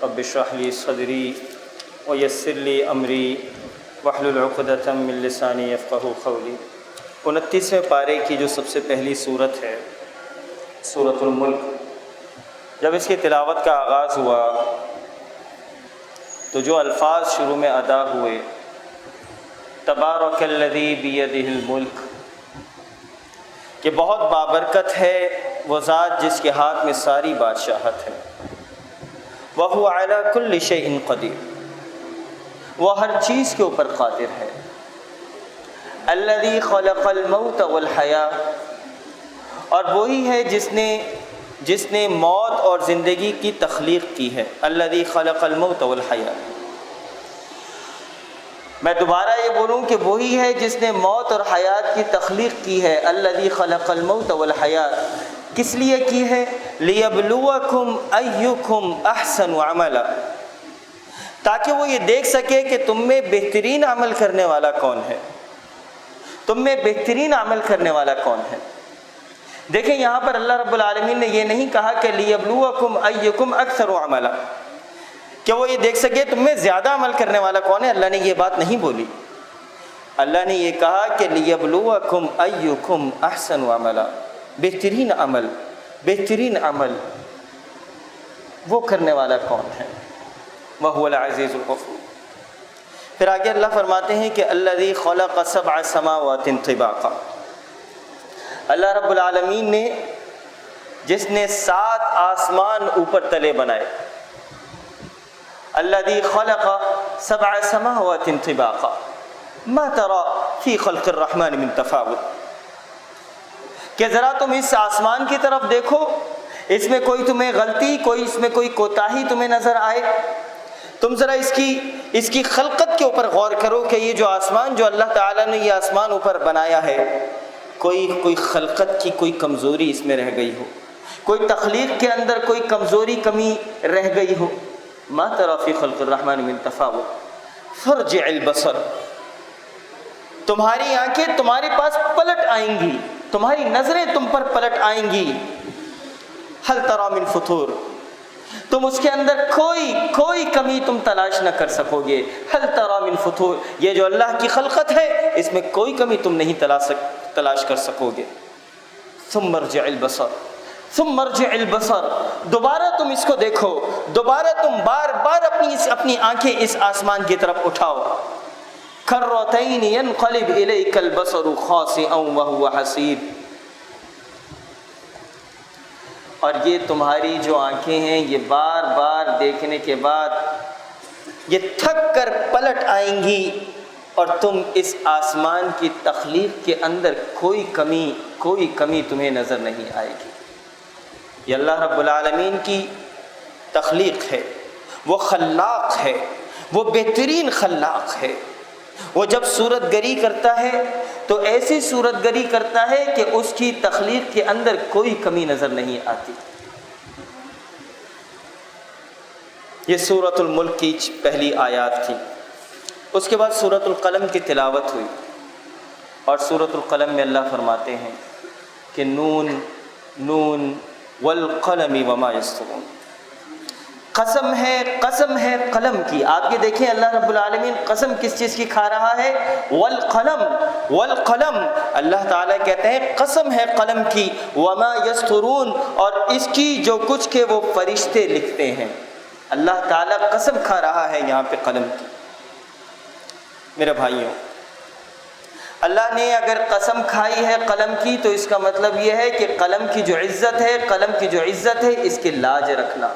رب اشرح لی صدری ویسر لی امری واحلل عقدۃ من لسانی یفقہوا قولی۔ 29ویں پارے کی جو سب سے پہلی صورت ہے سورۃ الملک، جب اس کی تلاوت کا آغاز ہوا تو جو الفاظ شروع میں ادا ہوئے، تبارک الذی بیدہ الملک، کہ بہت بابرکت ہے وہ ذات جس کے ہاتھ میں ساری بادشاہت ہے، وَهُوَ عَلَى كُلِّ شَيْءٍ قَدِيرٌ، وہ ہر چیز کے اوپر قادر ہے، الذی خلق الموت والحیاة، اور وہی ہے جس نے موت اور زندگی کی تخلیق کی ہے، الذی خلق الموت والحیاة۔ میں دوبارہ یہ بولوں کہ وہی ہے جس نے موت اور حیات کی تخلیق کی ہے، الذی خلق الموت والحیاة، کس لیے کی ہے؟ لیبلوکم ایکم احسن عملا، تاکہ وہ یہ دیکھ سکے کہ تم میں بہترین عمل کرنے والا کون ہے، تم میں بہترین عمل کرنے والا کون ہے۔ دیکھیں یہاں پر اللہ رب العالمین نے یہ نہیں کہا کہ لیبلوکم ایکم اکثر عملا، کہ وہ یہ دیکھ سکے تم میں زیادہ عمل کرنے والا کون ہے، اللہ نے یہ بات نہیں بولی۔ اللہ نے یہ کہا کہ لیبلوکم ایکم احسن عملا، بہترین عمل وہ کرنے والا کون ہے، وَهُوَ الْعَزِيزُ الْغَفُورُ۔ پھر آگے اللہ فرماتے ہیں کہ الذی خلق سبع سماوات طباقا، اللہ رب العالمین نے جس نے 7 آسمان اوپر تلے بنائے، الذی خلق سبع سماوات طباقا ما ترى فی خلق الرحمن من تفاوت، کہ ذرا تم اس آسمان کی طرف دیکھو، اس میں کوئی تمہیں غلطی، اس میں کوئی کوتاہی تمہیں نظر آئے؟ تم ذرا اس کی خلقت کے اوپر غور کرو کہ یہ جو آسمان، جو اللہ تعالیٰ نے یہ آسمان اوپر بنایا ہے، کوئی خلقت کی کوئی کمزوری اس میں رہ گئی ہو، کوئی تخلیق کے اندر کوئی کمزوری کمی رہ گئی ہو؟ ما تری فی خلق الرحمن من تفاوت فارجع البصر، تمہاری آنکھیں تمہارے پاس پلٹ آئیں گی، تمہاری نظریں تم پر پلٹ آئیں گی، هل تری من فطور، تم اس کے اندر کوئی کمی تم تلاش نہ کر سکو گے، هل تری من فطور، یہ جو اللہ کی خلقت ہے اس میں کوئی کمی تم نہیں تلاش کر سکو گے۔ ثم ارجع البصر، دوبارہ تم اس کو دیکھو، دوبارہ تم بار بار اپنی آنکھیں اس آسمان کی طرف اٹھاؤ۔ کرتین ینقلب الیک البصر خاسئا وهو حسیر، اور یہ تمہاری جو آنکھیں ہیں یہ بار بار دیکھنے کے بعد یہ تھک کر پلٹ آئیں گی، اور تم اس آسمان کی تخلیق کے اندر کوئی کمی تمہیں نظر نہیں آئے گی۔ یہ اللہ رب العالمین کی تخلیق ہے، وہ خلاق ہے، وہ بہترین خلاق ہے۔ وہ جب صورت گری کرتا ہے تو ایسی صورت گری کرتا ہے کہ اس کی تخلیق کے اندر کوئی کمی نظر نہیں آتی۔ یہ سورۃ الملک کی پہلی آیات تھی۔ اس کے بعد سورۃ القلم کی تلاوت ہوئی، اور سورۃ القلم میں اللہ فرماتے ہیں کہ نون والقلم وما یسطرون، قسم ہے قلم کی۔ آپ یہ دیکھیں اللہ رب العالمین قسم کس چیز کی کھا رہا ہے؟ والقلم، اللہ تعالیٰ کہتے ہیں قسم ہے قلم کی، وما یسطرون، اور اس کی جو کچھ کہ وہ فرشتے لکھتے ہیں۔ اللہ تعالیٰ قسم کھا رہا ہے یہاں پہ قلم کی۔ میرے بھائیوں، اللہ نے اگر قسم کھائی ہے قلم کی تو اس کا مطلب یہ ہے کہ قلم کی جو عزت ہے اس کی لاج رکھنا۔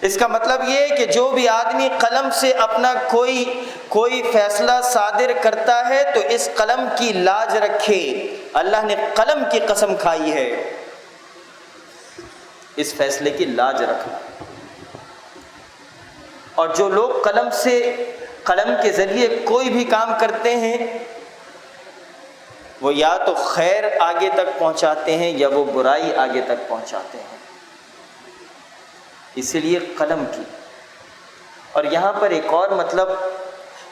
اس کا مطلب یہ ہے کہ جو بھی آدمی قلم سے اپنا کوئی فیصلہ صادر کرتا ہے تو اس قلم کی لاج رکھے۔ اللہ نے قلم کی قسم کھائی ہے، اس فیصلے کی لاج رکھنا۔ اور جو لوگ قلم کے ذریعے کوئی بھی کام کرتے ہیں وہ یا تو خیر آگے تک پہنچاتے ہیں یا وہ برائی آگے تک پہنچاتے ہیں، اسی لیے قلم کی۔ اور یہاں پر ایک اور مطلب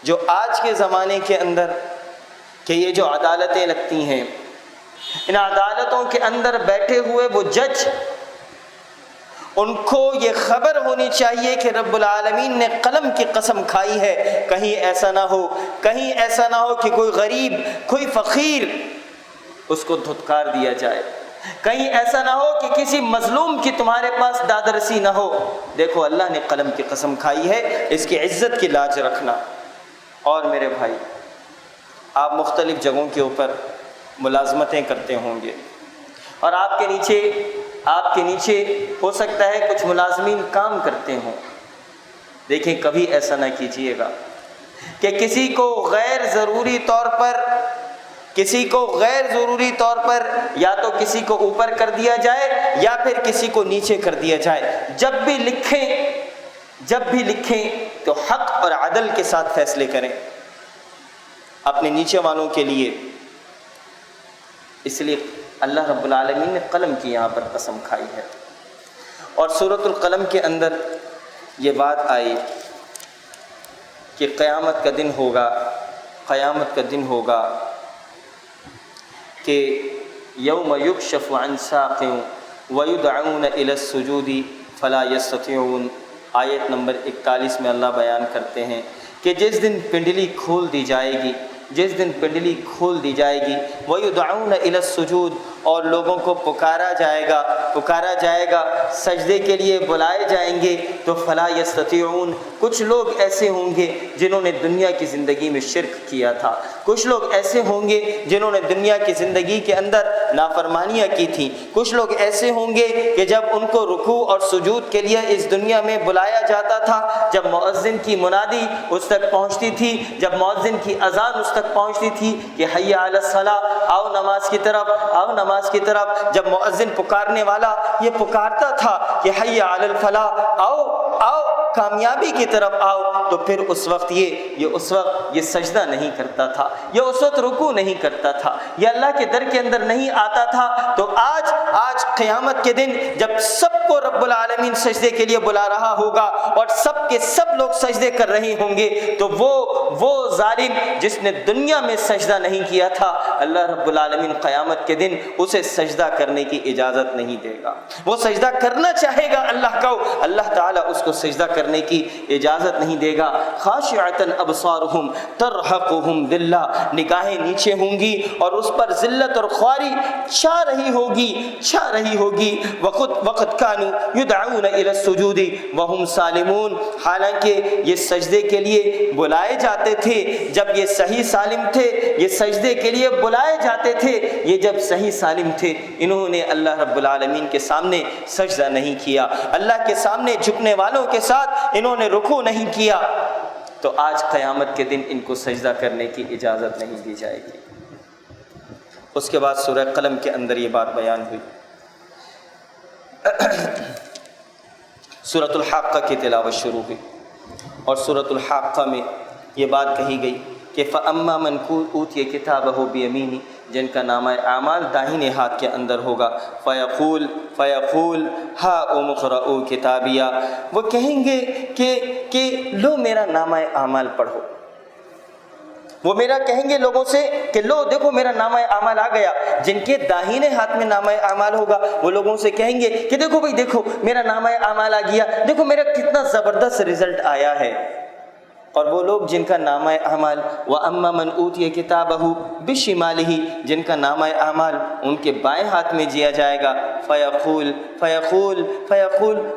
جو آج کے زمانے کے اندر کہ یہ جو عدالتیں لگتی ہیں، ان عدالتوں کے اندر بیٹھے ہوئے وہ جج ان کو یہ خبر ہونی چاہیے کہ رب العالمین نے قلم کی قسم کھائی ہے، کہیں ایسا نہ ہو کہ کوئی غریب، کوئی فقیر اس کو دھتکار دیا جائے، کہیں ایسا نہ ہو کہ کسی مظلوم کی تمہارے پاس دادرسی نہ ہو۔ دیکھو اللہ نے قلم کی قسم کھائی ہے، اس کی عزت کی لاج رکھنا۔ اور میرے بھائی، آپ مختلف جگہوں کے اوپر ملازمتیں کرتے ہوں گے، اور آپ کے نیچے ہو سکتا ہے کچھ ملازمین کام کرتے ہوں۔ دیکھیں کبھی ایسا نہ کیجیے گا کہ کسی کو غیر ضروری طور پر یا تو کسی کو اوپر کر دیا جائے یا پھر کسی کو نیچے کر دیا جائے۔ جب بھی لکھیں تو حق اور عدل کے ساتھ فیصلے کریں اپنے نیچے والوں کے لیے۔ اس لیے اللہ رب العالمین نے قلم کی یہاں پر قسم کھائی ہے، اور سورۃ القلم کے اندر یہ بات آئی کہ قیامت کا دن ہوگا کہ یوم یکشف عن ساق ویدعون الی السجود فلا یستطیعون۔ آیت نمبر 41 میں اللہ بیان کرتے ہیں کہ جس دن پنڈلی کھول دی جائے گی وَيُدْعَوْنَ إِلَى السُّجُودِ، اور لوگوں کو پکارا جائے گا، سجدے کے لیے بلائے جائیں گے، تو فَلَا يَسْتَطِيعُونَ۔ کچھ لوگ ایسے ہوں گے جنہوں نے دنیا کی زندگی میں شرک کیا تھا، کچھ لوگ ایسے ہوں گے جنہوں نے دنیا کی زندگی کے اندر نافرمانیاں کی تھیں، کچھ لوگ ایسے ہوں گے کہ جب ان کو رکوع اور سجود کے لیے اس دنیا میں بلایا جاتا تھا، جب مؤذن کی منادی اس تک پہنچتی تھی، جب مؤذن کی اذان اس تک پہنچتی تھی کہ حی علی الصلاۃ، آؤ نماز کی طرف، جب مؤذن پکارنے والا یہ پکارتا تھا کہ حی علی الفلاح، آؤ کامیابی کی طرف آؤ، تو پھر اس وقت یہ سجدہ نہیں کرتا تھا، یہ اس وقت رکوع نہیں کرتا تھا، یہ اللہ کے در کے اندر نہیں آتا تھا۔ تو آج قیامت کے دن جب سب کو رب العالمین سجدے کے لیے بلا رہا ہوگا اور سب کے سب لوگ سجدے کر رہے ہوں گے، تو وہ ظالم جس نے دنیا میں سجدہ نہیں کیا تھا، اللہ رب العالمین قیامت کے دن اسے سجدہ کرنے کی اجازت نہیں دے گا۔ وہ سجدہ کرنا چاہے گا اللہ کو، اللہ تعالیٰ اس کو سجدہ کرنے کی اجازت نہیں دے گا۔ خاشعۃ ابصارہم ترہقہم ذلہ، نگاہیں نیچے ہوں گی اور اس پر ذلت اور خواری چھا رہی ہوگی۔ وقت کانوا یدعون الی السجود وہم سالمون، حالانکہ یہ سجدے کے لیے بلائے جاتے تھے، جب یہ صحیح سالم تھے، یہ سجدے کے لیے بلائے جاتے تھے، یہ جب صحیح سالم تھے، انہوں نے اللہ رب العالمین کے سامنے سجدہ نہیں کیا، اللہ کے سامنے جھکنے والوں کے ساتھ انہوں نے رکوع نہیں کیا، تو آج قیامت کے دن ان کو سجدہ کرنے کی اجازت نہیں دی جائے گی۔ اس کے بعد سورہ قلم کے اندر یہ بات بیان ہوئی، سورۃ الحاقہ کی تلاوت شروع ہوئی، اور سورۃ الحاقہ میں یہ بات کہی گئی کہ فَأَمَّا مَنْ أُوتِيَ كِتَابَهُ بِيَمِينِهِ، جن کا نامہ اعمال داہنے ہاتھ کے اندر ہوگا، فَيَقُولُ هَاؤُمُ اقْرَءُوا كِتَابِيَهْ، وہ کہیں گے کہ لو میرا نامہ اعمال پڑھو، وہ کہیں گے لوگوں سے کہ لو دیکھو میرا نامہ اعمال آ گیا۔ جن کے داہنے ہاتھ میں نامہ اعمال ہوگا وہ لوگوں سے کہیں گے کہ دیکھو بھائی، دیکھو میرا نامہ اعمال آ گیا، دیکھو میرا کتنا زبردست رزلٹ آیا ہے۔ اور وہ لوگ جن کا نامہ اعمال وَأَمَّا مَنْ أُوتِيَ كِتَابَهُ بِشِمَالِهِ، جن کا نامہ اعمال ان کے بائیں ہاتھ میں دیا جائے گا، فَيَقُولُ،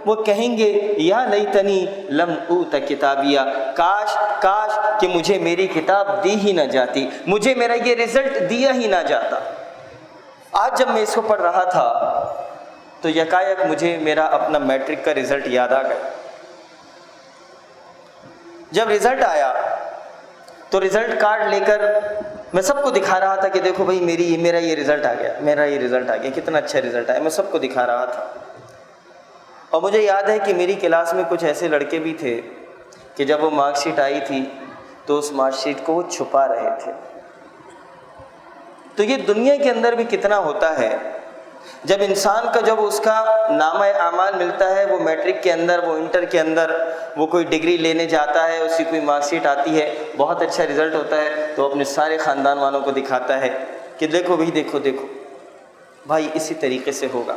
وہ کہیں گے یا لیتنی لم اوت کتابیہ، کاش کہ مجھے میری کتاب دی ہی نہ جاتی، مجھے میرا یہ رزلٹ دیا ہی نہ جاتا۔ آج جب میں اس کو پڑھ رہا تھا تو یکایک مجھے میرا اپنا میٹرک کا رزلٹ یاد آ گیا۔ جب رزلٹ آیا تو رزلٹ کارڈ لے کر میں سب کو دکھا رہا تھا کہ دیکھو بھائی میرا یہ رزلٹ آ گیا، کتنا اچھا رزلٹ آیا، میں سب کو دکھا رہا تھا۔ اور مجھے یاد ہے کہ میری کلاس میں کچھ ایسے لڑکے بھی تھے کہ جب وہ مارک شیٹ آئی تھی تو اس مارک شیٹ کو وہ چھپا رہے تھے۔ تو یہ دنیا کے اندر بھی کتنا ہوتا ہے، جب انسان کا جب اس کا نامہ اعمال ملتا ہے، وہ میٹرک کے اندر، وہ انٹر کے اندر، وہ کوئی ڈگری لینے جاتا ہے، اس کی کوئی مارک شیٹ آتی ہے، بہت اچھا رزلٹ ہوتا ہے، تو اپنے سارے خاندان والوں کو دکھاتا ہے کہ دیکھو بھائی، دیکھو بھائی، اسی طریقے سے ہوگا۔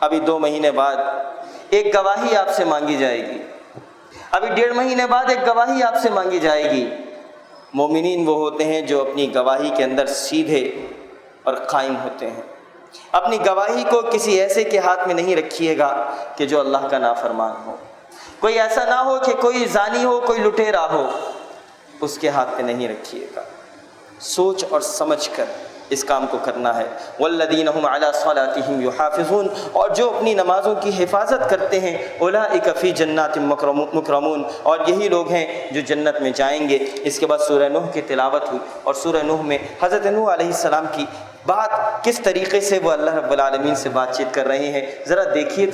ابھی 2 مہینے بعد ایک گواہی آپ سے مانگی جائے گی، ابھی 1.5 مہینے بعد ایک گواہی آپ سے مانگی جائے گی۔ مومنین وہ ہوتے ہیں جو اپنی گواہی کے اندر سیدھے اور قائم ہوتے ہیں۔ اپنی گواہی کو کسی ایسے کے ہاتھ میں نہیں رکھیے گا کہ جو اللہ کا نافرمان ہو۔ کوئی ایسا نہ ہو کہ کوئی زانی ہو، کوئی لٹیرا ہو، اس کے ہاتھ میں نہیں رکھیے گا۔ سوچ اور سمجھ کر اس کام کو کرنا ہے۔ والذین هم علی صلاتهم یحافظون، اور جو اپنی نمازوں کی حفاظت کرتے ہیں، اولئک فی جنات مکرمون، اور یہی لوگ ہیں جو جنت میں جائیں گے۔ اس کے بعد سورہ نوح کی تلاوت ہوئی، اور سورہ نوح میں حضرت نوح علیہ السلام کی بات کس طریقے سے وہ اللہ رب العالمین سے بات چیت کر رہے ہیں، ذرا دیکھیے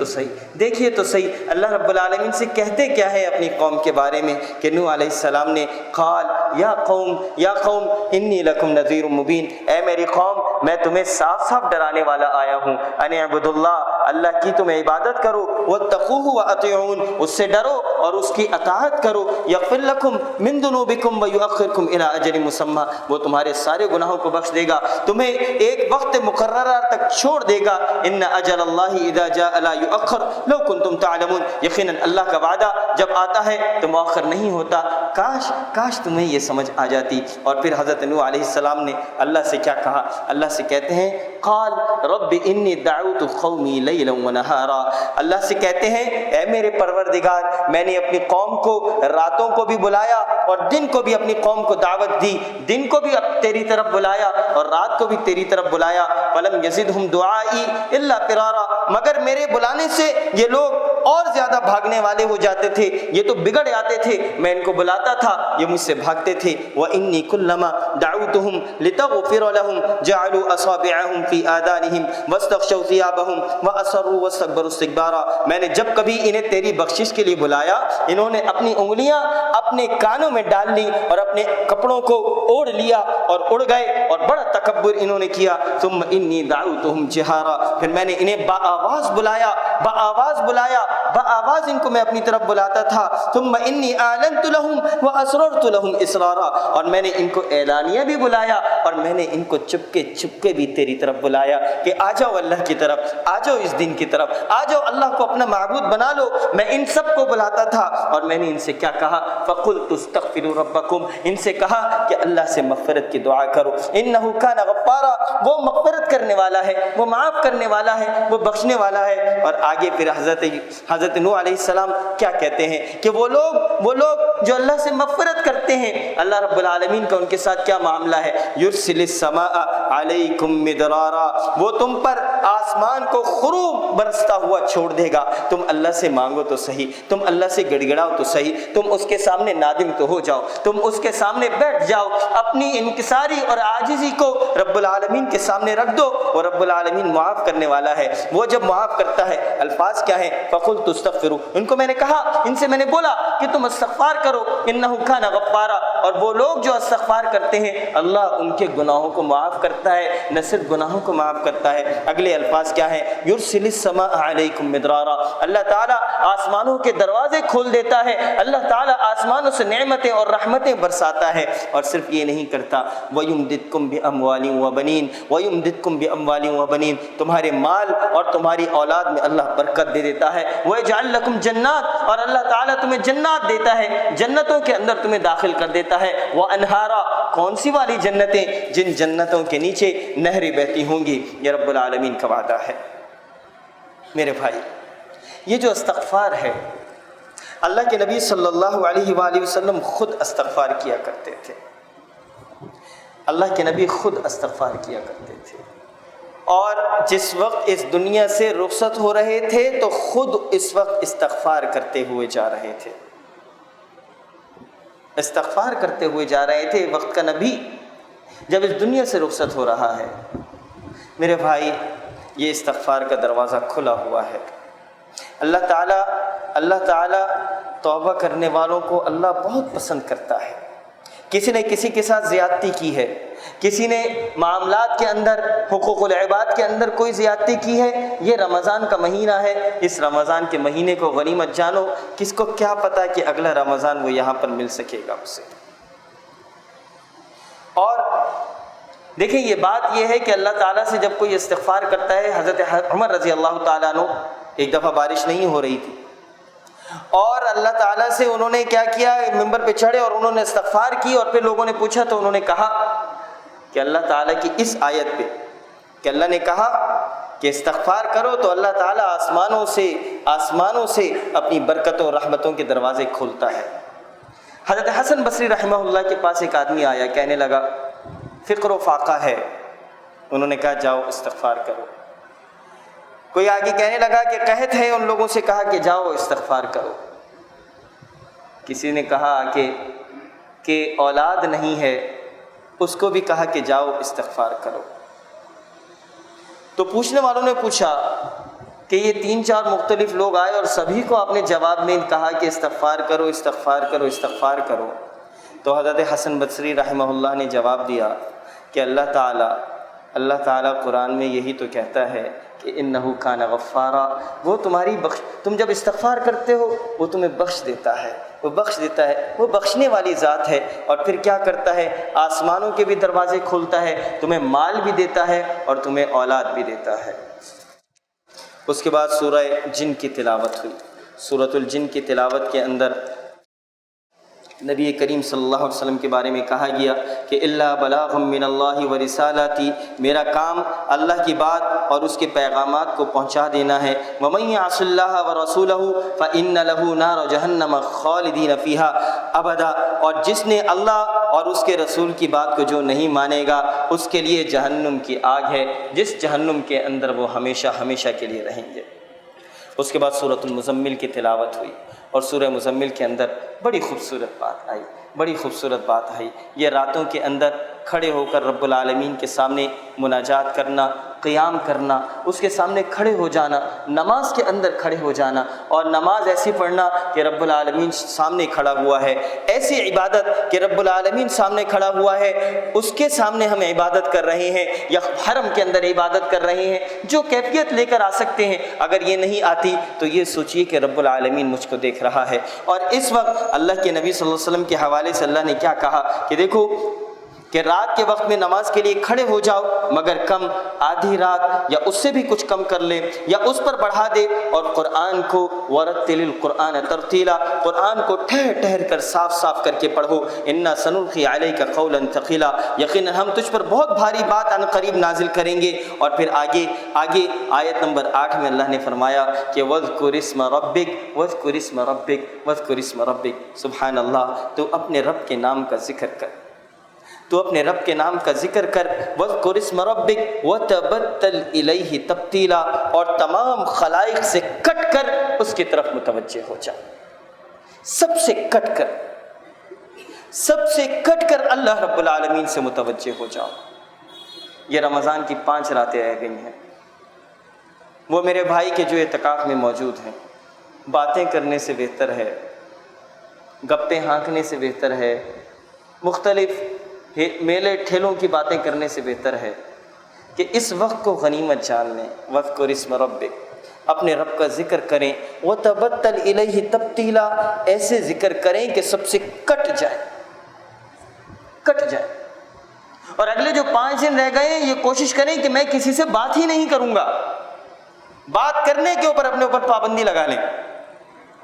تو صحیح اللہ رب العالمین سے کہتے کیا ہے اپنی قوم کے بارے میں کہ نوح علیہ السلام نے قال یا قوم انی لکم نذیر مبین، اے میری قوم میں تمہیں صاف ڈرانے والا آیا ہوں، ان اعبدوا اللہ، اللہ کی تم عبادت کرو، واتقوہ واطیعون، اس سے ڈرو اور اس کی اطاعت کرو، یغفر لکم من ذنوبکم ویؤخرکم الی اجل مسمی، وہ تمہارے سارے گناہوں کو بخش دے گا، تمہیں ایک وقت مقررہ تک چھوڑ دے گا۔ ان اجل اللہ اذا جاء لا یؤخر لو کنتم تعلمون، یقیناً اللہ کا وعدہ جب آتا ہے تو مؤخر نہیں ہوتا، کاش تمہیں یہ سمجھ آ جاتی۔ اور پھر حضرت نوح علیہ السلام نے اللہ سے کیا کہا؟ اللہ سے کہتے ہیں قال رب انی دعوت قومی لیلا ونہارا، اللہ سے کہتے ہیں اے میرے پروردگار میں نے اپنی قوم کو راتوں کو بھی بلایا اور دن کو بھی اپنی قوم کو دعوت دی، دن کو بھی تیری طرف بلایا اور رات کو بھی تیری طرف بلایا، فلم یزدہم دعائی الا فرارا، مگر میرے بلانے سے یہ لوگ اور زیادہ بھاگنے والے ہو جاتے تھے، یہ تو بگڑ آتے تھے، میں ان کو بلاتا تھا یہ مجھ سے بھاگتے تھے۔ وانی کلما دعوتہم لتغفر لہم جعلوا اصابعہم فی آذانہم واستغشوا ثیابہم واسروا واستکبروا استکبارا، میں نے جب کبھی انہیں تیری بخشش کے لیے بلایا انہوں نے اپنی انگلیاں اپنے کانوں میں ڈال لی اور اپنے کپڑوں کو اوڑھ لیا اور اڑ گئے اور بڑا تکبر انہوں نے کیا۔ ثم انی دعوتہم جہارا، پھر میں نے انہیں بآواز بلایا بآواز ان کو میں اپنی طرف بلاتا تھا۔ ثم انی اعلنت لہم واسررت لہم اسرارا، اور میں نے ان کو اعلانیہ بھی بلایا اور میں نے ان کو چپکے بھی تیری طرف بلایا کہ آ جاؤ اللہ کی طرف، آ جاؤ اس دن کی طرف، آ جاؤ اللہ کو اپنا معبود بنا لو۔ میں ان سب کو بلاتا تھا اور میں نے ان سے کیا کہا؟ فقلت استغفروا ربکم، ان سے کہا کہ اللہ سے مغفرت کی دعا کرو، انہ کان غفارا، وہ مغفرت کرنے والا ہے، وہ معاف کرنے والا ہے، وہ بخشنے والا ہے۔ اور آگے پھر حضرت نوح علیہ السلام کیا کہتے ہیں کہ وہ لوگ جو اللہ سے مغفرت کرتے ہیں اللہ رب العالمین کا ان کے ساتھ کیا معاملہ ہے؟ یرسل السماء علیکم مدرارا، وہ تم پر آسمان کو خروب برستا ہوا چھوڑ دے گا، تم اللہ سے مانگو تو صحیح، تم اللہ سے گڑ گڑاؤ تو صحیح، تم اس کے سامنے نادم تو ہو جاؤ، تم اس کے سامنے بیٹھ جاؤ، اپنی انکساری اور عاجزی کو رب العالمین کے سامنے رکھ دو، اور رب العالمین معاف کرنے والا ہے۔ وہ جب معاف کرتا ہے الفاظ کیا ہیں؟ فقلت استغفروا، ان کو میں نے کہا، ان سے میں نے بولا کہ تم استغفار کرو، انہ کان غفارا، اور وہ لوگ جو استغفار کرتے ہیں اللہ ان کے گناہوں کو معاف کرتا ہے، نہ صرف گناہوں کو معاف کرتا ہے۔ اگلے الفاظ کیا ہیں؟ یرسل السماء علیکم مدرارا، اللہ تعالیٰ آسمانوں کے دروازے کھول دیتا ہے، اللہ تعالیٰ آسمانوں سے نعمتیں اور رحمتیں برساتا ہے، اور صرف یہ نہیں کرتا، وَيُمْدِدْكُمْ بِأَمْوَالٍ وَبَنِينَ وَيُمْدِدْكُمْ بِأَمْوَالٍ وَبَنِينَ، تمہارے مال اور تمہاری اولاد میں اللہ برکت دے دیتا ہے، وَيَجْعَلْ لَكُمْ جَنَّاتٍ، اور اللہ تعالیٰ تمہیں جنات دیتا ہے، جنتوں کے اندر تمہیں داخل کر دیتا ہے، وَأَنْهَارًا، کون سی والی جنتیں؟ جن جنتوں کے نیچے نہریں بہتی ہوں گی، یہ رب العالمین کا وعدہ ہے۔ میرے بھائی، یہ جو استغفار ہے اللہ کے نبی صلی اللہ علیہ وآلہ وسلم خود استغفار کیا کرتے تھے، اللہ کے نبی خود استغفار کیا کرتے تھے، اور جس وقت اس دنیا سے رخصت ہو رہے تھے تو خود اس وقت استغفار کرتے ہوئے جا رہے تھے، استغفار کرتے ہوئے جا رہے تھے وقت کا نبی جب اس دنیا سے رخصت ہو رہا ہے۔ میرے بھائی، یہ استغفار کا دروازہ کھلا ہوا ہے۔ اللہ تعالیٰ توبہ کرنے والوں کو اللہ بہت پسند کرتا ہے۔ کسی نے کسی کے ساتھ زیادتی کی ہے، کسی نے معاملات کے اندر، حقوق العباد کے اندر کوئی زیادتی کی ہے، یہ رمضان کا مہینہ ہے، اس رمضان کے مہینے کو غنیمت جانو، کس کو کیا پتا کہ اگلا رمضان وہ یہاں پر مل سکے گا اسے۔ اور دیکھیں یہ بات یہ ہے کہ اللہ تعالیٰ سے جب کوئی استغفار کرتا ہے، حضرت عمر رضی اللہ تعالیٰ عنہ ایک دفعہ بارش نہیں ہو رہی تھی اور اللہ تعالیٰ سے انہوں نے کیا کیا، ممبر پہ چڑھے اور انہوں نے استغفار کی، اور پھر لوگوں نے پوچھا تو انہوں نے کہا کہ اللہ تعالیٰ کی اس آیت پہ کہ اللہ نے کہا کہ استغفار کرو تو اللہ تعالیٰ آسمانوں سے اپنی برکتوں اور رحمتوں کے دروازے کھولتا ہے۔ حضرت حسن بصری رحمہ اللہ کے پاس ایک آدمی آیا، کہنے لگا فقر و فاقہ ہے، انہوں نے کہا جاؤ استغفار کرو۔ کوئی آگے کہنے لگا کہ قحط ہے، ان لوگوں سے کہا کہ جاؤ استغفار کرو۔ کسی نے کہا کہ اولاد نہیں ہے، اس کو بھی کہا کہ جاؤ استغفار کرو۔ تو پوچھنے والوں نے پوچھا کہ یہ 3-4 مختلف لوگ آئے اور سبھی کو آپ نے جواب میں کہا کہ استغفار کرو استغفار کرو استغفار کرو۔ تو حضرت حسن بصری رحمہ اللہ نے جواب دیا کہ اللہ تعالیٰ قرآن میں یہی تو کہتا ہے کہ انہ کان غفارا، وہ تم جب استغفار کرتے ہو وہ تمہیں بخش دیتا ہے، وہ بخشنے والی ذات ہے، اور پھر کیا کرتا ہے، آسمانوں کے بھی دروازے کھولتا ہے، تمہیں مال بھی دیتا ہے اور تمہیں اولاد بھی دیتا ہے۔ اس کے بعد سورہ جن کی تلاوت ہوئی۔ سورۃ الجن کی تلاوت کے اندر نبی کریم صلی اللہ علیہ وسلم کے بارے میں کہا گیا کہ الا بلاغ من اللہ و رسالاتی، میرا کام اللہ کی بات اور اس کے پیغامات کو پہنچا دینا ہے۔ ومن یعص اللہ ورسولہ فإن لہ نار جہنم خالدین فیہا ابدا، اور جس نے اللہ اور اس کے رسول کی بات کو جو نہیں مانے گا اس کے لیے جہنم کی آگ ہے، جس جہنم کے اندر وہ ہمیشہ ہمیشہ کے لیے رہیں گے۔ اس کے بعد سورۃ المزمل کی تلاوت ہوئی، اور سورہ مزمل کے اندر بڑی خوبصورت بات آئی۔ یہ راتوں کے اندر کھڑے ہو کر رب العالمین کے سامنے مناجات کرنا، قیام کرنا، اس کے سامنے کھڑے ہو جانا، نماز کے اندر کھڑے ہو جانا، اور نماز ایسی پڑھنا کہ رب العالمین سامنے کھڑا ہوا ہے، ایسی عبادت کہ رب العالمین سامنے کھڑا ہوا ہے، اس کے سامنے ہم عبادت کر رہے ہیں یا حرم کے اندر عبادت کر رہے ہیں، جو کیفیت لے کر آ سکتے ہیں۔ اگر یہ نہیں آتی تو یہ سوچئے کہ رب العالمین مجھ کو دیکھ رہا ہے۔ اور اس وقت اللہ کے نبی صلی اللہ علیہ وسلم کے حوالے سے اللہ نے کیا کہا کہ دیکھو کہ رات کے وقت میں نماز کے لیے کھڑے ہو جاؤ، مگر کم آدھی رات یا اس سے بھی کچھ کم کر لے یا اس پر بڑھا دے، اور قرآن کو ورتل القرآن ترتیلا، قرآن کو ٹھہر کر صاف کر کے پڑھو۔ انا سنلقی علیک قولا ثقیلا، یقیناً ہم تجھ پر بہت بھاری بات عن قریب نازل کریں گے۔ اور پھر آگے آیت نمبر 8 میں اللہ نے فرمایا کہ وذکر اسم ربک، سبحان اللہ، تو اپنے رب کے نام کا ذکر کر، وَاذْكُرِ اسْمَ رَبِّكَ وَتَبَتَّلْ إِلَيْهِ تَبْتِيلًا، اور تمام خلائق سے کٹ کر اس کی طرف متوجہ ہو جا، سب سے کٹ کر اللہ رب العالمین سے متوجہ ہو جاؤ۔ یہ رمضان کی 5 راتیں رہ گئی ہیں، وہ میرے بھائی کے جو اعتکاف میں موجود ہیں، باتیں کرنے سے بہتر ہے، گپیں ہانکنے سے بہتر ہے، مختلف میلے ٹھیلوں کی باتیں کرنے سے بہتر ہے کہ اس وقت کو غنیمت جان لیں۔ وَاذْكُرِ اسْمَ رَبِّكَ، اپنے رب کا ذکر کریں، وَتَبَتَّلْ إِلَيْهِ تَبْتِيلًا، ایسے ذکر کریں کہ سب سے کٹ جائے۔ اور اگلے جو 5 دن رہ گئے یہ کوشش کریں کہ میں کسی سے بات ہی نہیں کروں گا، بات کرنے کے اوپر اپنے اوپر پابندی لگا لیں،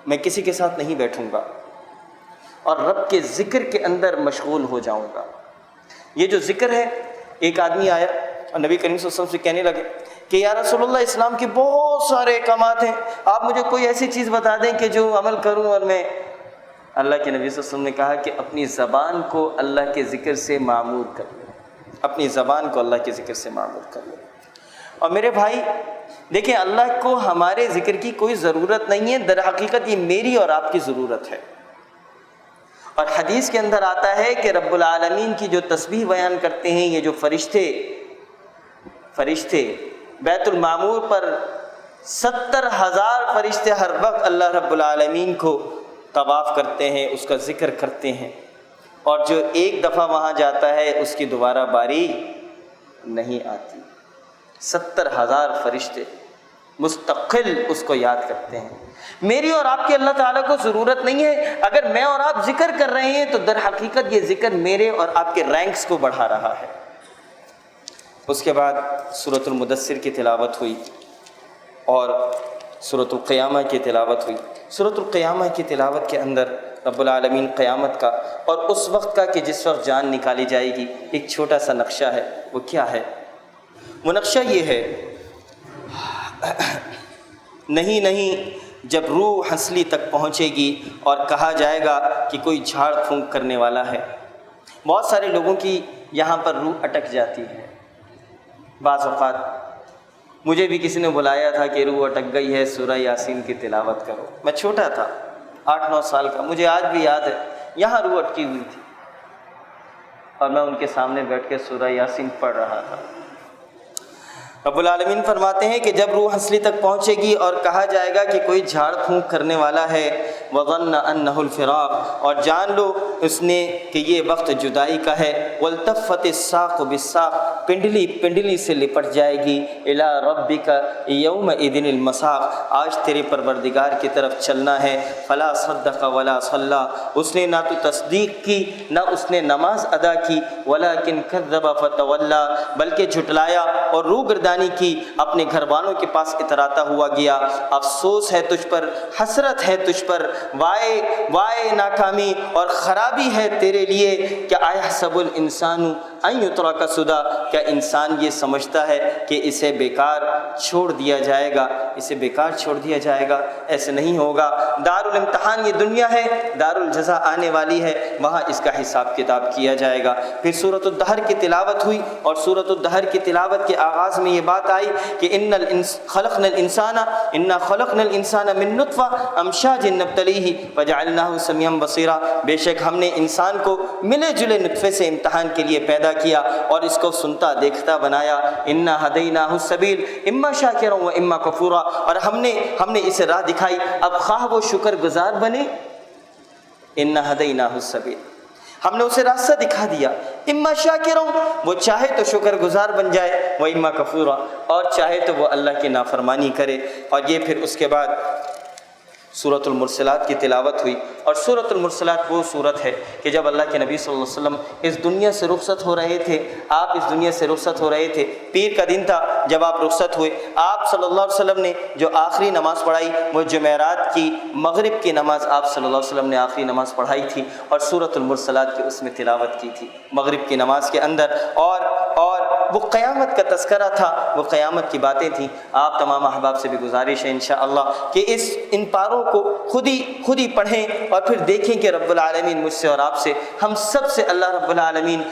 میں کسی کے ساتھ نہیں بیٹھوں گا اور رب کے ذکر کے اندر مشغول ہو جاؤں گا۔ یہ جو ذکر ہے، ایک آدمی آیا اور نبی کریم صلی اللہ علیہ وسلم سے کہنے لگے کہ یا رسول اللہ، اسلام کے بہت سارے احکامات ہیں، آپ مجھے کوئی ایسی چیز بتا دیں کہ جو عمل کروں۔ اور میں، اللہ کے نبی صلی اللہ علیہ وسلم نے کہا کہ اپنی زبان کو اللہ کے ذکر سے معمور کر لو، اپنی زبان کو اللہ کے ذکر سے معمور کر لو۔ اور میرے بھائی دیکھیں، اللہ کو ہمارے ذکر کی کوئی ضرورت نہیں ہے، در حقیقت یہ میری اور آپ کی ضرورت ہے۔ اور حدیث کے اندر آتا ہے کہ رب العالمین کی جو تسبیح بیان کرتے ہیں، یہ جو فرشتے بیت المعمور پر 70,000 فرشتے ہر وقت اللہ رب العالمین کو طواف کرتے ہیں، اس کا ذکر کرتے ہیں، اور جو ایک دفعہ وہاں جاتا ہے اس کی دوبارہ باری نہیں آتی۔ 70,000 فرشتے مستقل اس کو یاد کرتے ہیں۔ میری اور آپ کی اللہ تعالیٰ کو ضرورت نہیں ہے۔ اگر میں اور آپ ذکر کر رہے ہیں تو در حقیقت یہ ذکر میرے اور آپ کے رینکس کو بڑھا رہا ہے، اس کے بعد سورۃ المدثر کی تلاوت ہوئی اور سورۃ القیامہ کی تلاوت ہوئی۔ سورۃ القیامہ کی تلاوت کے اندر رب العالمین قیامت کا اور اس وقت کا کہ جس وقت جان نکالی جائے گی ایک چھوٹا سا نقشہ ہے۔ وہ کیا ہے؟ وہ نقشہ یہ ہے، نہیں جب روح ہنسلی تک پہنچے گی اور کہا جائے گا کہ کوئی جھاڑ پھونک کرنے والا ہے۔ بہت سارے لوگوں کی یہاں پر روح اٹک جاتی ہے۔ بعض اوقات مجھے بھی کسی نے بلایا تھا کہ روح اٹک گئی ہے، سورہ یاسین کی تلاوت کرو۔ میں چھوٹا تھا، 8-9 سال کا، مجھے آج بھی یاد ہے یہاں روح اٹکی ہوئی تھی اور میں ان کے سامنے بیٹھ کے سورہ یاسین پڑھ رہا تھا۔ رب العالمین فرماتے ہیں کہ جب روح ہنسلی تک پہنچے گی اور کہا جائے گا کہ کوئی جھاڑ پھونک کرنے والا ہے، وظن انہ الفراق، اور جان لو اس نے کہ یہ وقت جدائی کا ہے، والتفت الساق بالساق، پنڈلی سے لپٹ جائے گی، الی ربک یومئذ المساق، آج تیرے پروردگار کی طرف چلنا ہے۔ فلا صدق ولا صلی، اس نے نہ تو تصدیق کی نہ اس نے نماز ادا کی، ولکن کذب فتولی، بلکہ جھٹلایا اور روگردانی کی، اپنے گھر والوں کے پاس اتراتا ہوا گیا۔ افسوس ہے تجھ پر، حسرت ہے تجھ پر، وائے ناکامی اور خرابی ہے تیرے لیے، کہ ایحسب الانسان ان یترک سدی، کیا انسان یہ سمجھتا ہے کہ اسے بیکار چھوڑ دیا جائے گا، اسے بیکار چھوڑ دیا جائے گا؟ ایسے نہیں ہوگا۔ دار الامتحان یہ دنیا ہے، دار الجزا آنے والی ہے، وہاں اس کا حساب کتاب کیا جائے گا۔ پھر سورۃ الدہر کی تلاوت ہوئی اور سورۃ الدہر کی تلاوت کے آغاز میں یہ بات آئی کہ انا خلقنا الانسان من نطفہ امشاج نبتلیہ فجعلناہ سمیعا بصیرا، بے شک ہم نے انسان کو ملے جلے نطفے سے امتحان کے لیے پیدا کیا اور اس کو سنتا دیکھتا بنایا۔ انا ہدیناہ السبیل اما شاکرا و اما کفورا، اور ہم نے اسے راہ دکھائی، اب خواہ وہ شکر گزار بنے۔ انا ہدیناہ السبیل، ہم نے اسے راستہ دکھا دیا، اما شاکرا، وہ چاہے تو شکر گزار بن جائے، و اما کفورا، اور چاہے تو وہ اللہ کی نافرمانی کرے۔ اور یہ پھر اس کے بعد سورۃ المرسلات کی تلاوت ہوئی، اور سورۃ المرسلات وہ سورت ہے کہ جب اللہ کے نبی صلی اللہ علیہ وسلم اس دنیا سے رخصت ہو رہے تھے، آپ اس دنیا سے رخصت ہو رہے تھے، پیر کا دن تھا جب آپ رخصت ہوئے، آپ صلی اللہ علیہ وسلم نے جو آخری نماز پڑھائی وہ جمعرات کی مغرب کی نماز آپ صلی اللہ علیہ وسلم نے آخری نماز پڑھائی تھی، اور سورۃ المرسلات کی اس میں تلاوت کی تھی مغرب کی نماز کے اندر، اور وہ قیامت کا تذکرہ تھا، وہ قیامت کی باتیں تھیں۔ آپ تمام احباب سے بھی گزارش ہے انشاءاللہ کہ ان پاروں کو خود ہی پڑھیں اور پھر دیکھیں کہ رب العالمین مجھ سے اور آپ سے، ہم سب سے اللہ رب العالمین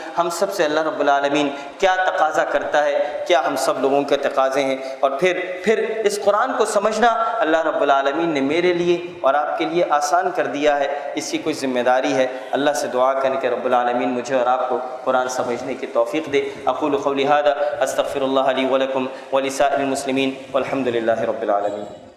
کیا تقاضا کرتا ہے، کیا ہم سب لوگوں کے تقاضے ہیں، اور پھر اس قرآن کو سمجھنا اللہ رب العالمین نے میرے لیے اور آپ کے لیے آسان کر دیا ہے، اس کی کوئی ذمہ داری ہے۔ اللہ سے دعا کریں کہ رب العالمین مجھے اور آپ کو قرآن سمجھنے کی توفیق دے۔ اقول قولی ھذا استغفر اللہ لی ولکم ولسائر المسلمین والحمد للہ رب العالمین۔